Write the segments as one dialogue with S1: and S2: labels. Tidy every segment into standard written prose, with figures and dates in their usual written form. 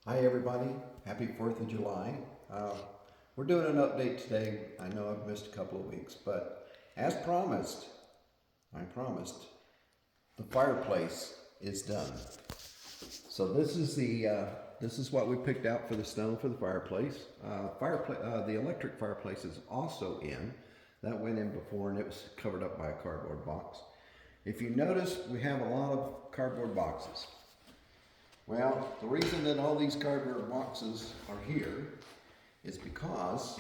S1: Hi everybody, happy 4th of July. We're doing an update today. I know I've missed a couple of weeks, but as promised, the fireplace is done. So this is what we picked out for the stone for the fireplace. The electric fireplace is also in. That went in before and it was covered up by a cardboard box. If you notice, we have a lot of cardboard boxes. Well, the reason that all these cardboard boxes are here is because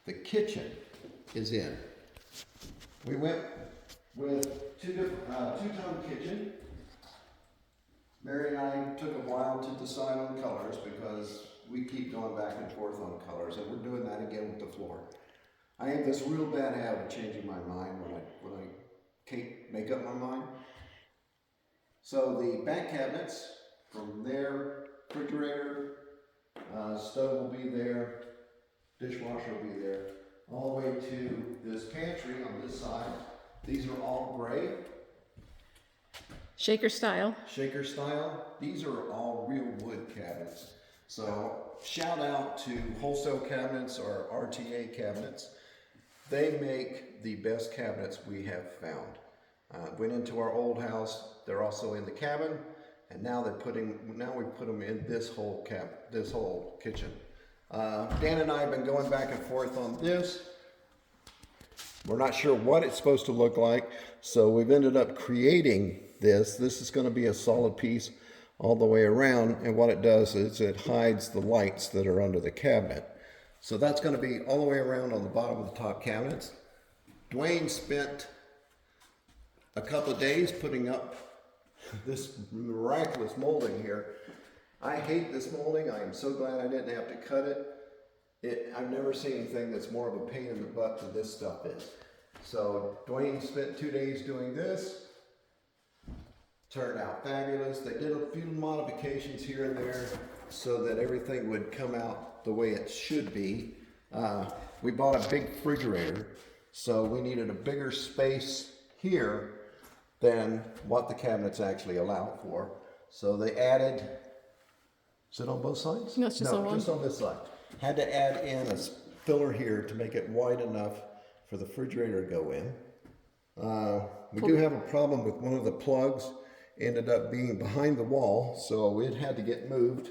S1: the kitchen is in. We went with two-tone kitchen. Mary and I took a while to decide on colors because we keep going back and forth on colors, and we're doing that again with the floor. I have this real bad habit of changing my mind when I can't make up my mind. So the back cabinets, from there, refrigerator, stove will be there, dishwasher will be there, all the way to this pantry on this side. These are all gray.
S2: Shaker style.
S1: Shaker style. These are all real wood cabinets. So shout out to Wholesale Cabinets or RTA Cabinets. They make the best cabinets we have found. Went into our old house. They're also in the cabin. And now we put them in this whole kitchen. Dan and I have been going back and forth on this. We're not sure what it's supposed to look like, so we've ended up creating this. This is going to be a solid piece all the way around, and what it does is it hides the lights that are under the cabinet. So that's going to be all the way around on the bottom of the top cabinets. Dwayne spent a couple of days putting up this miraculous molding here. I hate this molding. I am so glad I didn't have to cut it. I've never seen anything that's more of a pain in the butt than this stuff is. So Dwayne spent 2 days doing this. Turned out fabulous. They did a few modifications here and there so that everything would come out the way it should be. We bought a big refrigerator, so we needed a bigger space here than what the cabinets actually allow for. So they added, is it on both sides?
S2: No, it's just on one.
S1: Just on this side. Had to add in a filler here to make it wide enough for the refrigerator to go in. We do have a problem with one of the plugs, ended up being behind the wall, so it had to get moved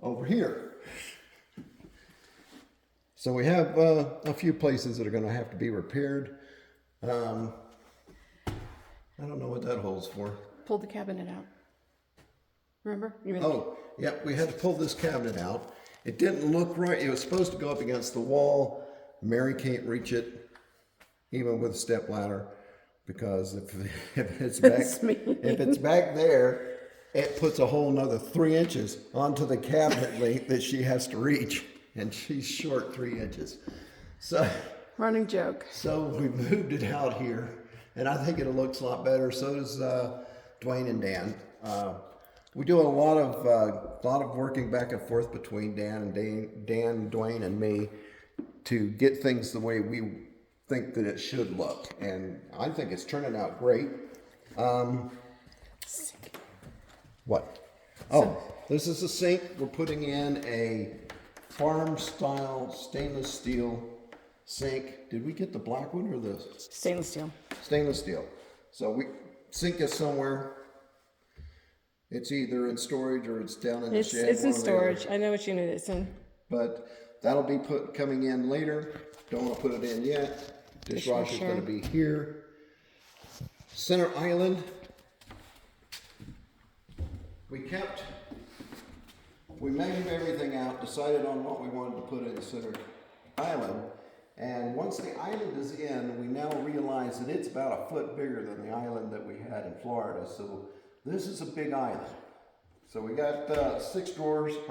S1: over here. So we have a few places that are going to have to be repaired. I don't know what that holds for.
S2: Pulled the cabinet out. Remember?
S1: Oh, yeah, we had to pull this cabinet out. It didn't look right. It was supposed to go up against the wall. Mary can't reach it, even with a step ladder, because if it's back there, it puts a whole another 3 inches onto the cabinet length that she has to reach, and she's short 3 inches. So
S2: running joke.
S1: So we moved it out here, and I think it looks a lot better. So does Dwayne and Dan. We do a lot of working back and forth between Dan, Dwayne, and me to get things the way we think that it should look, and I think it's turning out great. What? Oh, this is a sink. We're putting in a farm-style stainless steel sink. Did we get the black one or the
S2: stainless steel?
S1: Stainless steel. So sink is somewhere. It's either in storage or it's down in the shed.
S2: It's in storage. I know what unit it's in.
S1: But that'll be coming in later. Don't want to put it in yet. Dishwasher's going to be here. Center island. We measured everything out, decided on what we wanted to put in the center island. And once the island is in, we now realize that it's about a foot bigger than the island that we had in Florida. So this is a big island. So we got 6 drawers, the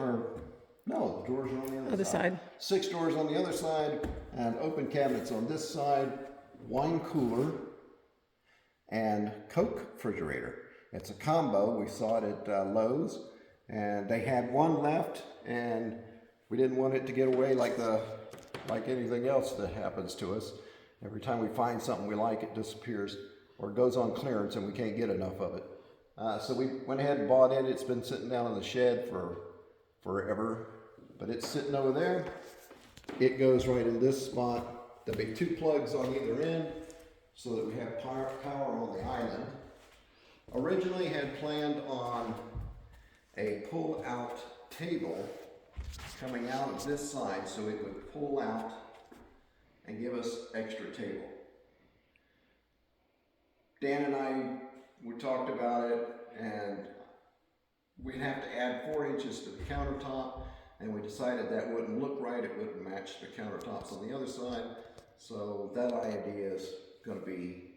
S1: drawers are on the other side. 6 drawers on the other side, and open cabinets on this side, wine cooler, and Coke refrigerator. It's a combo. We saw it at Lowe's, and they had one left, and we didn't want it to get away like anything else that happens to us. Every time we find something we like, it disappears or goes on clearance and we can't get enough of it. So we went ahead and bought it. It's been sitting down in the shed for forever, but it's sitting over there. It goes right in this spot. There'll be 2 plugs on either end so that we have power on the island. Originally had planned on a pull-out table coming out of this side so it would pull out and give us extra table. Dan and I, we talked about it, and we'd have to add 4 inches to the countertop, and we decided that wouldn't look right. It wouldn't match the countertops on the other side. So that idea is going to be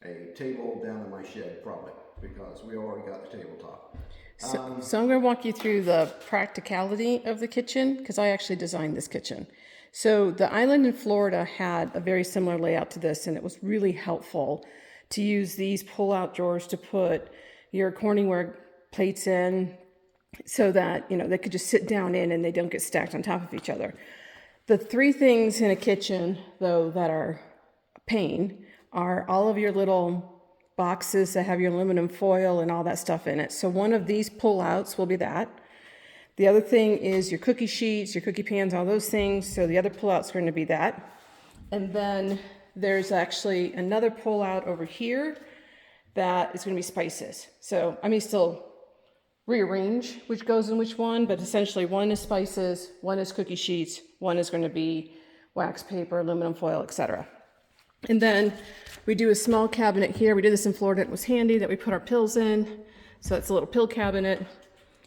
S1: a table down in my shed probably, because we already got the tabletop.
S2: So I'm going to walk you through the practicality of the kitchen, because I actually designed this kitchen. So the island in Florida had a very similar layout to this, and it was really helpful to use these pull-out drawers to put your Corningware plates in, so that, you know, they could just sit down in and they don't get stacked on top of each other. The 3 things in a kitchen, though, that are a pain are all of your little boxes that have your aluminum foil and all that stuff in it. So one of these pull-outs will be that. The other thing is your cookie sheets, your cookie pans, all those things. So the other pull-out's going to be that. And then there's actually another pull-out over here that is going to be spices. So I may still rearrange which goes in which one, but essentially one is spices, one is cookie sheets, one is going to be wax paper, aluminum foil, etc. And then we do a small cabinet here. We did this in Florida. It was handy that we put our pills in. So it's a little pill cabinet.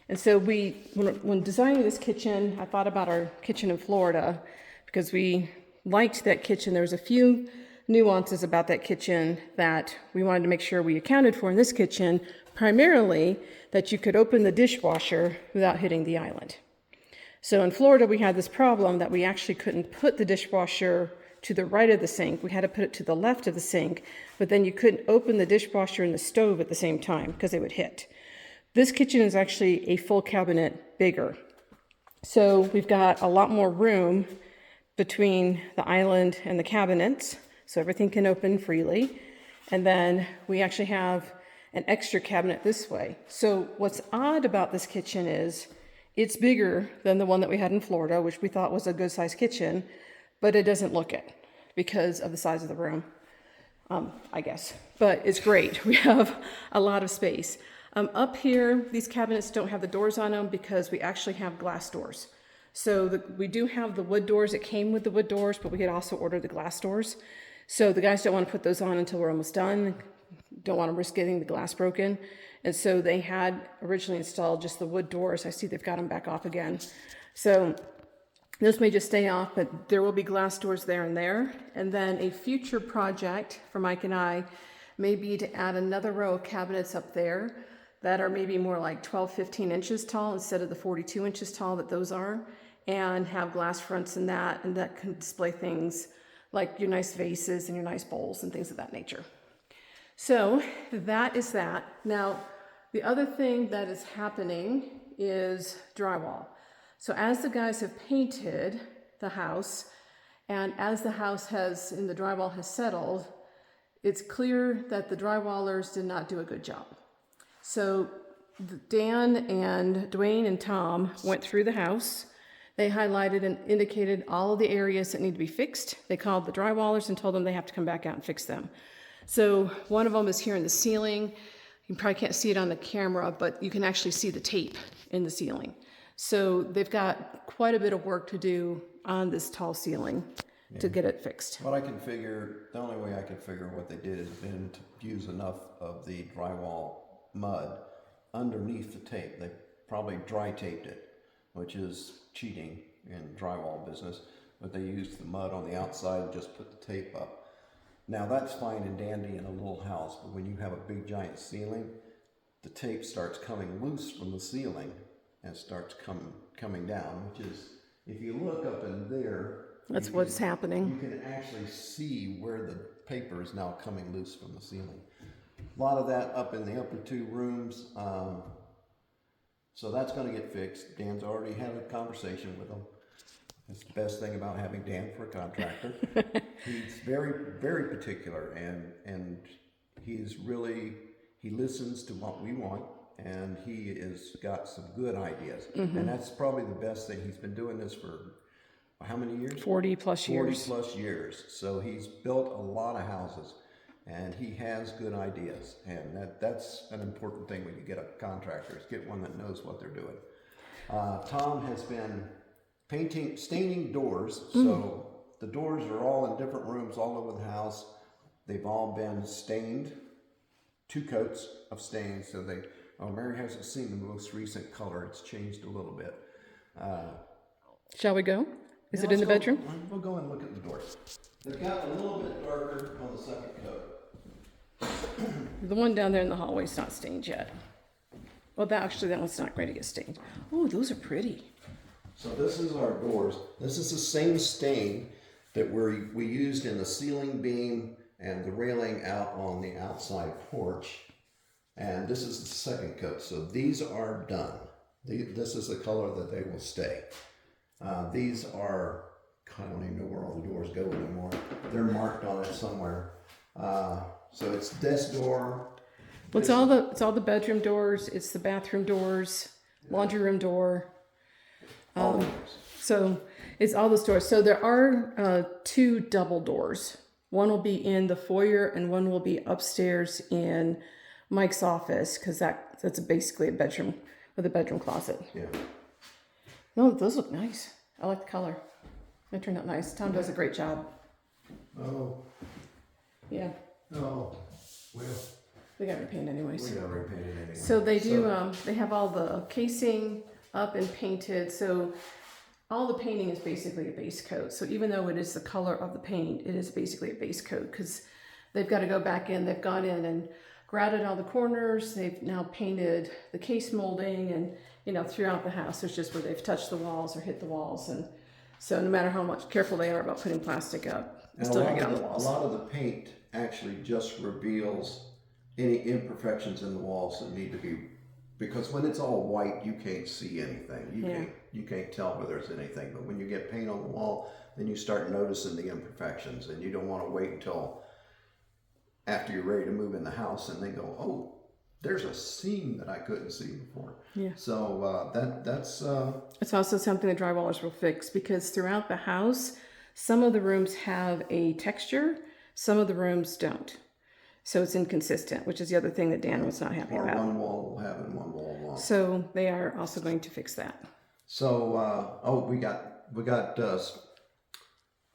S2: And so when designing this kitchen, I thought about our kitchen in Florida because we liked that kitchen. There was a few nuances about that kitchen that we wanted to make sure we accounted for in this kitchen, primarily that you could open the dishwasher without hitting the island. So in Florida, we had this problem that we actually couldn't put the dishwasher to the right of the sink. We had to put it to the left of the sink, but then you couldn't open the dishwasher and the stove at the same time because they would hit. This kitchen is actually a full cabinet bigger. So we've got a lot more room between the island and the cabinets, so everything can open freely. And then we actually have an extra cabinet this way. So what's odd about this kitchen is it's bigger than the one that we had in Florida, which we thought was a good sized kitchen, but it doesn't look it because of the size of the room, I guess. But it's great. We have a lot of space. Up here, these cabinets don't have the doors on them because we actually have glass doors. So we do have the wood doors. It came with the wood doors, but we could also order the glass doors. So the guys don't want to put those on until we're almost done. Don't want to risk getting the glass broken. And so they had originally installed just the wood doors. I see they've got them back off again. So those may just stay off, but there will be glass doors there and there. And then a future project for Mike and I may be to add another row of cabinets up there that are maybe more like 12, 15 inches tall instead of the 42 inches tall that those are, and have glass fronts in that, and that can display things like your nice vases and your nice bowls and things of that nature. So that is that. Now, the other thing that is happening is drywall. So as the guys have painted the house, and as the house has, and the drywall has settled, it's clear that the drywallers did not do a good job. So Dan and Dwayne and Tom went through the house. They highlighted and indicated all of the areas that need to be fixed. They called the drywallers and told them they have to come back out and fix them. So one of them is here in the ceiling. You probably can't see it on the camera, but you can actually see the tape in the ceiling. So they've got quite a bit of work to do on this tall ceiling to get it fixed.
S1: What I can figure, the only way I can figure what they did is been to use enough of the drywall mud underneath the tape. They probably dry taped it, which is cheating in drywall business, but they used the mud on the outside and just put the tape up. Now that's fine and dandy in a little house, but when you have a big giant ceiling, the tape starts coming loose from the ceiling and starts coming down, which is, if you look up in there,
S2: that's what's happening.
S1: You can actually see where the paper is now coming loose from the ceiling. A lot of that up in the upper 2 rooms. So that's going to get fixed. Dan's already had a conversation with them. It's the best thing about having Dan for a contractor. He's very, very particular, and he listens to what we want, and he has got some good ideas. And that's probably the best thing. He's been doing this for how many years?
S2: 40 plus
S1: 40
S2: years.
S1: plus years. So he's built a lot of houses, and he has good ideas. And that's an important thing when you get a contractor, is get one that knows what they're doing. Tom has been staining doors. So the doors are all in different rooms all over the house. They've all been stained, 2 coats of stain. So Mary hasn't seen the most recent color. It's changed a little bit.
S2: Shall we go? Is
S1: Yeah,
S2: it in the
S1: let's go.
S2: bedroom?
S1: We'll go and look at the doors. They've got a little bit darker on the second coat.
S2: The one down there in the hallway is not stained yet. Well, that one's not going to get stained. Oh, those are pretty.
S1: So this is our doors. This is the same stain that we used in the ceiling beam and the railing out on the outside porch. And this is the second coat. So these are done. This is the color that they will stay. These are, I don't even know where all the doors go anymore. They're marked on it somewhere. So it's this door.
S2: Well, it's all the bedroom doors. It's the bathroom doors, laundry room door.
S1: All doors.
S2: So it's all those doors. So there are 2 double doors. One will be in the foyer, and one will be upstairs in Mike's office, because that's basically a bedroom with a bedroom closet.
S1: Yeah.
S2: No, those look nice. I like the color. They turned out nice. Tom does a great job.
S1: Oh.
S2: Yeah.
S1: Oh. Well.
S2: They got repainted anyways.
S1: We got repainted anyway.
S2: So they do, they have all the casing up and painted. So all the painting is basically a base coat. So even though it is the color of the paint, it is basically a base coat, because they've got to go back in. They've gone in and grouted all the corners. They've now painted the case molding, and throughout the house, there's just where they've touched the walls or hit the walls. And so no matter how much careful they are about putting plastic up, it's still going to get on the walls.
S1: A lot of the paint actually just reveals any imperfections in the walls that need to be, because when it's all white, you can't see anything. You can't tell where there's anything. But when you get paint on the wall, then you start noticing the imperfections, and you don't want to wait until after you're ready to move in the house and then go, oh, there's a seam that I couldn't see before.
S2: Yeah.
S1: So that's
S2: it's also something the drywallers will fix, because throughout the house, some of the rooms have a texture, some of the rooms don't. So it's inconsistent, which is the other thing that Dan was not happy about.
S1: one wall will have and one wall won't.
S2: So they are also going to fix that.
S1: So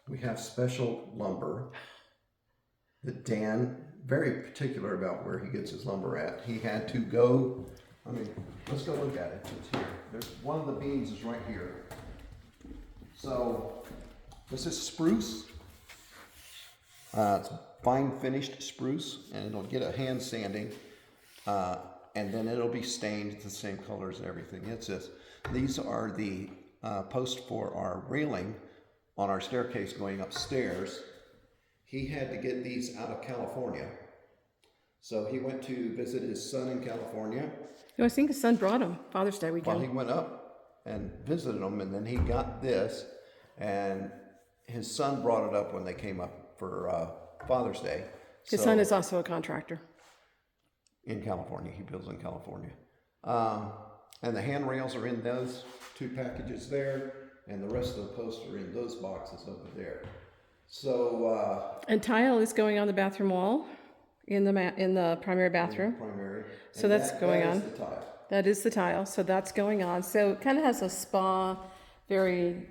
S1: we have special lumber that Dan, very particular about where he gets his lumber at. He had to go, let's go look at it. It's here. There's one of the beams is right here. So this is spruce. It's fine finished spruce, and it'll get a hand sanding, and then it'll be stained the same colors and everything. These are the posts for our railing on our staircase going upstairs. He had to get these out of California. So he went to visit his son in California.
S2: I think his son brought him Father's Day weekend.
S1: Well, he went up and visited him, and then he got this, and his son brought it up when they came up for Father's Day.
S2: His son is also a contractor.
S1: In California. He builds in California. And the handrails are in those 2 packages there, and the rest of the posts are in those boxes over there. So
S2: and tile is going on the bathroom wall in the primary bathroom. So that's going on.
S1: The tile.
S2: That is the tile. So that's going on. So it kind of has a spa, very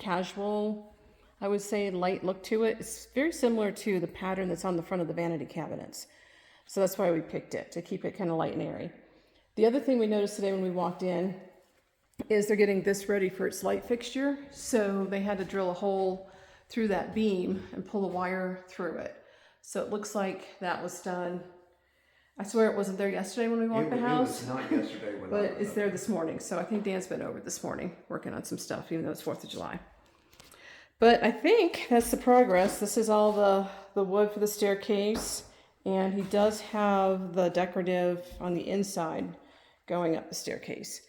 S2: casual, I would say, light look to it. It's very similar to the pattern that's on the front of the vanity cabinets. So that's why we picked it, to keep it kind of light and airy. The other thing we noticed today when we walked in is they're getting this ready for its light fixture. So they had to drill a hole through that beam and pull a wire through it. So it looks like that was done. I swear it wasn't there yesterday when we walked the house.
S1: It was not yesterday.
S2: But it's there this morning. So I think Dan's been over this morning working on some stuff, even though it's 4th of July. But I think that's the progress. This is all the wood for the staircase. And he does have the decorative on the inside going up the staircase.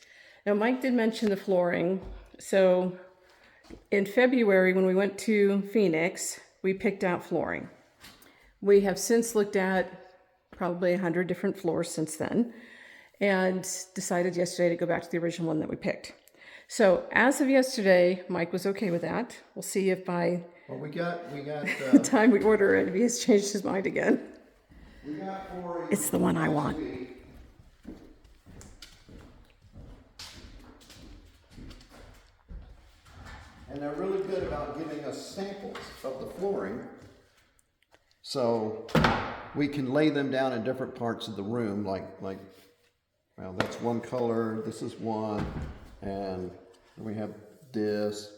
S2: Now, Mike did mention the flooring. So in February, when we went to Phoenix, we picked out flooring. We have since looked at probably 100 different floors since then. and decided yesterday to go back to the original one that we picked. So as of yesterday, Mike was okay with that. We'll see if by
S1: Well, we got
S2: the time we order it, if he has changed his mind again.
S1: we got 4
S2: It's the one I want.
S1: And they're really good about giving us samples of the flooring, so we can lay them down in different parts of the room, like well, that's one color, this is one, and we have this,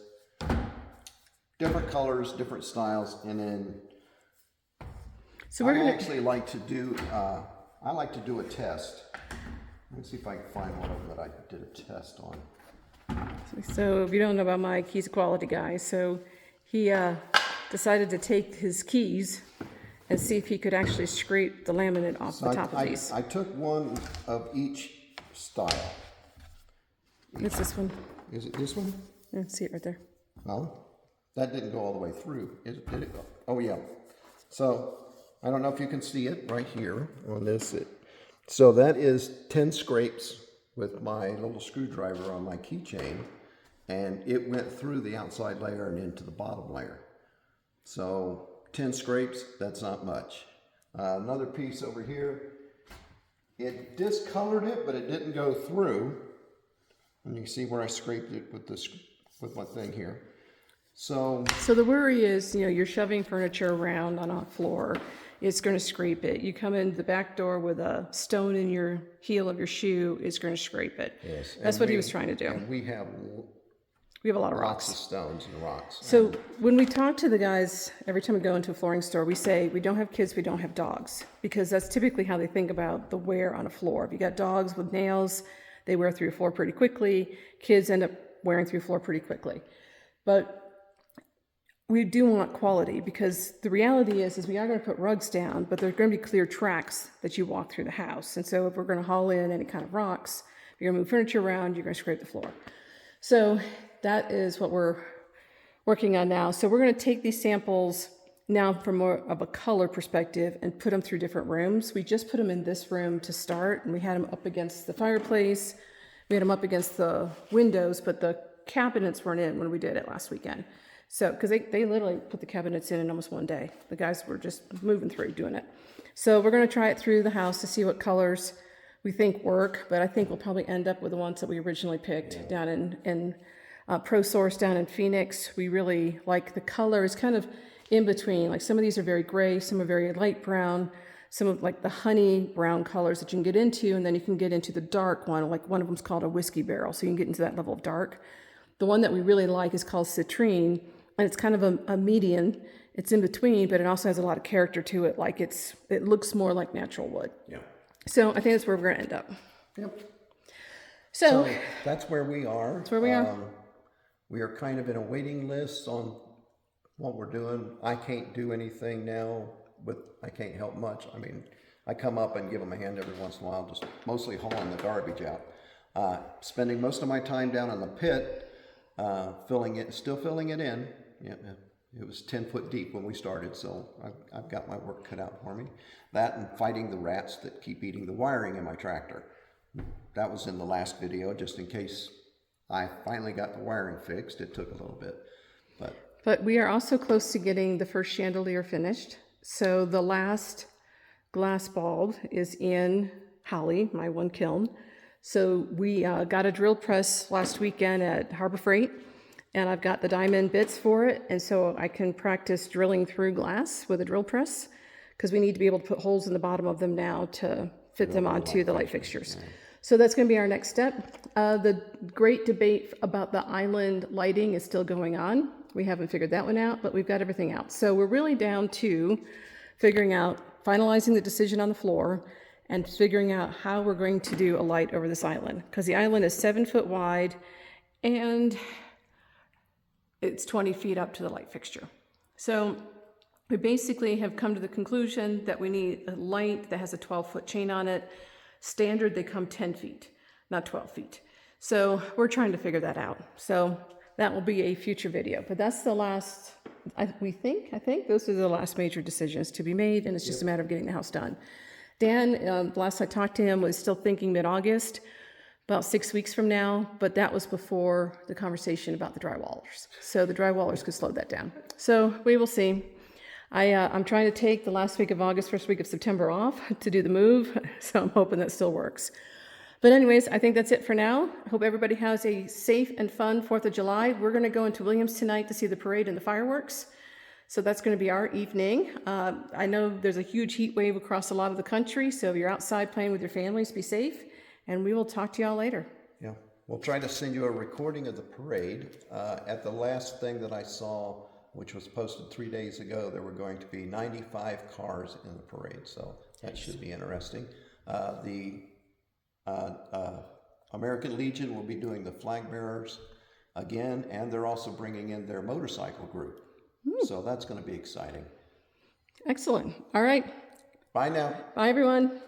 S1: different colors, different styles, and then
S2: So we're gonna
S1: actually like to do I like to do a test. Let me see if I can find one of them that I did a test on.
S2: So if you don't know about Mike, he's a quality guy. So he decided to take his keys and see if he could actually scrape the laminate off the top of these.
S1: I took one of each style.
S2: It's this one.
S1: Is it this one?
S2: Yeah, see it right there.
S1: No, that didn't go all the way through. Did it go? Oh yeah. So I don't know if you can see it right here on this. So that is 10 scrapes with my little screwdriver on my keychain, and it went through the outside layer and into the bottom layer. So 10 scrapes, that's not much. Another piece over here, it discolored it, but it didn't go through. And you can see where I scraped it with my thing here. So
S2: the worry is, you're shoving furniture around on a floor. It's going to scrape it. You come in the back door with a stone in your heel of your shoe, it's going to scrape it.
S1: yes,
S2: That's what he was trying to do.
S1: And we have
S2: We have a lot of
S1: lots
S2: rocks.
S1: of stones and rocks.
S2: So when we talk to the guys, every time we go into a flooring store, we say we don't have kids, we don't have dogs, because that's typically how they think about the wear on a floor. If you got dogs with nails, they wear through a floor pretty quickly. Kids end up wearing through a floor pretty quickly. But we do want quality, because the reality is we are going to put rugs down, but there's going to be clear tracks that you walk through the house. And so if we're going to haul in any kind of rocks, if you're going to move furniture around, you're going to scrape the floor. So that is what we're working on now. So we're going to take these samples now from more of a color perspective and put them through different rooms. We just put them in this room to start, and we had them up against the fireplace. We had them up against the windows, but the cabinets weren't in when we did it last weekend. So, because they literally put the cabinets in almost one day. The guys were just moving through doing it. So we're going to try it through the house to see what colors we think work, but I think we'll probably end up with the ones that we originally picked down in ProSource down in Phoenix. We really like the color. It's kind of in between. Like some of these are very gray, some are very light brown, some of like the honey brown colors that you can get into, and then you can get into the dark one. Like one of them's called a whiskey barrel, so you can get into that level of dark. The one that we really like is called citrine, and it's kind of a median. It's in between, but it also has a lot of character to it. Like it looks more like natural wood.
S1: Yeah.
S2: So I think that's where we're going to end up.
S1: Yep.
S2: So
S1: that's where we are.
S2: That's where we are.
S1: We are kind of in a waiting list on what we're doing. I can't do anything now, but I can't help much. I mean, I come up and give them a hand every once in a while, just mostly hauling the garbage out. Spending most of my time down in the pit, still filling it in. Yeah, it was 10 foot deep when we started, so I've got my work cut out for me. That and fighting the rats that keep eating the wiring in my tractor. That was in the last video, just in case I finally got the wiring fixed. It took a little bit,
S2: but we are also close to getting the first chandelier finished. So the last glass bulb is in Holly, my one kiln. So we got a drill press last weekend at Harbor Freight, and I've got the diamond bits for it, and so I can practice drilling through glass with a drill press, because we need to be able to put holes in the bottom of them now to fit them onto the light fixtures. So that's going to be our next step. The great debate about the island lighting is still going on. We haven't figured that one out, but we've got everything out. So we're really down to finalizing the decision on the floor and figuring out how we're going to do a light over this island, because the island is 7 foot wide and it's 20 feet up to the light fixture. So we basically have come to the conclusion that we need a light that has a 12-foot chain on it. Standard, they come 10 feet, not 12 feet. So we're trying to figure that out. So that will be a future video, but that's the last, I think those are the last major decisions to be made, and it's just a matter of getting the house done. Dan, last I talked to him, was still thinking mid-August, about 6 weeks from now, but that was before the conversation about the drywallers. So the drywallers could slow that down. So we will see. I'm trying to take the last week of August, first week of September off to do the move, so I'm hoping that still works. But anyways, I think that's it for now. I hope everybody has a safe and fun 4th of July. We're going to go into Williams tonight to see the parade and the fireworks. So that's going to be our evening. I know there's a huge heat wave across a lot of the country, so if you're outside playing with your families, be safe, and we will talk to y'all later.
S1: Yeah, we'll try to send you a recording of the parade. At the last thing that I saw, which was posted 3 days ago, there were going to be 95 cars in the parade, so that should be interesting. The American Legion will be doing the flag bearers again, and they're also bringing in their motorcycle group. So that's going to be exciting.
S2: Excellent. All right.
S1: Bye now.
S2: Bye, everyone.